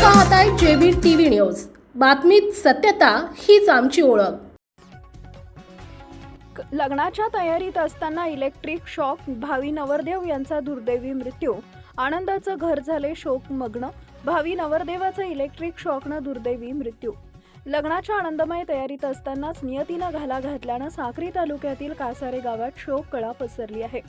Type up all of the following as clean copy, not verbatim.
पाहताय JB TV news. बातमीत सत्यता हीच आमची ओळख। लग्नाच्या तयारीत असताना इलेक्ट्रिक शॉक, भावी नवरदेव यांचा दुर्दैवी मृत्यू। आनंदाचं घर झाले शोकमग्न, भावी नवरदेवाचा इलेक्ट्रिक शॉकनं दुर्दैवी मृत्यू। लग्नाच्या आनंदमय तयारीत असतानाच नियतीनं घाला घातल्यानं साक्री तालुक्यातील कासारे गावात शोककळा पसरली आहे।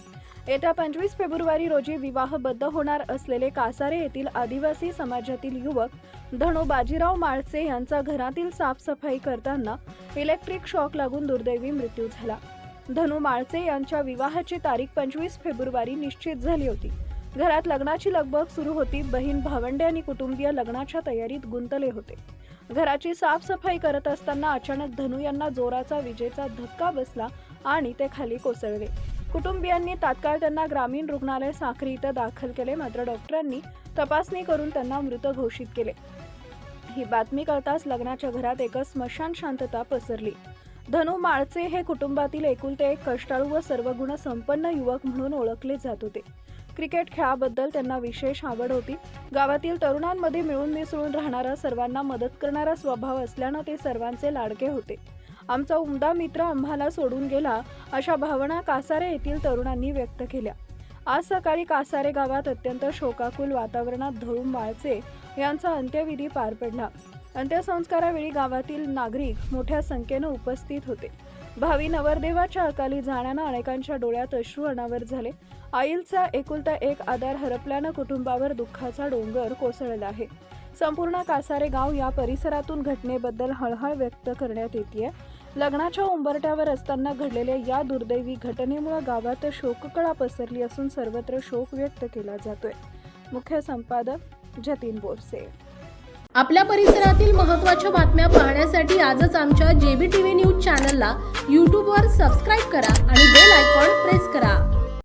येत्या 25 फेब्रुवारी रोजी विवाहबद्ध होणार असलेले कासारे येथील आदिवासी समाजातील युवक धनु बाजीराव माळचे यांचा घरातील साफसफाई करताना इलेक्ट्रिक शॉक लागून दुर्दैवी मृत्यू झाला। धनु माळचे यांच्या विवाहाची तारीख 25 फेब्रुवारी निश्चित झाली होती। घरात लग्नाची लगबग सुरू होती। बहीण, भावंडे आणि कुटुंबीय लग्नाच्या तयारीत गुंतले होते। घराची साफसफाई करत असताना अचानक धनु यांना जोराचा विजेचा धक्का बसला आणि ते खाली कोसळले। कुटुंबियांनी तात्काळ त्यांना ग्रामीण रुग्णालय साक्री इथं दाखल केले, मात्र डॉक्टरांनी तपासणी करून त्यांना मृत घोषित केले। ही बातमी कळताच लग्नाच्या घरात एकच स्मशान शांतता पसरली। धनु माळचे हे कुटुंबातील एकुलते एक कष्टाळू व सर्वगुण संपन्न युवक म्हणून ओळखले जात होते। क्रिकेट खेळाबद्दल त्यांना विशेष आवड होती। गावातील तरुणांमध्ये मिळून मिसळून राहणारा, सर्वांना मदत करणारा स्वभाव असल्यानं ते सर्वांचे लाडके होते। आमचा उमदा मित्र आम्हाला सोडून गेला, अशा भावना कासारे येथील तरुणांनी व्यक्त केल्या। आज सकाळी कासारे गावात अत्यंत शोकाकुल वातावरणात धनु माळचे यांचा अंत्यविधी पार पडला। अंत्यसंस्कारावेळी गावातील नागरिक मोठ्या संख्येने उपस्थित होते। भावी नवरदेवाच्या अकाली जाण्यानं अनेकांच्या डोळ्यात अश्रू अनावर झाले। आईचा एकुलता एक आधार हरपल्यानं कुटुंबावर दुःखाचा डोंगर कोसळला आहे। संपूर्ण कासारे गाव या परिसरातून घटनेबद्दल हळहळ व्यक्त करण्यात येते। लग्नाच्या उंबरठ्यावर असताना घडलेल्या या दुर्दैवी घटनेमुळे गावात शोककळा पसरली असून सर्वत्र शोक व्यक्त केला जातोय। मुख्य संपादक जतीन बोरसे। आपल्या परिसरातील महत्त्वाच्या बातम्या पाहण्यासाठी आजच आमच्या जेबी टीव्ही न्यूज चॅनलला YouTube वर सबस्क्राइब करा आणि बेल आयकॉन प्रेस करा।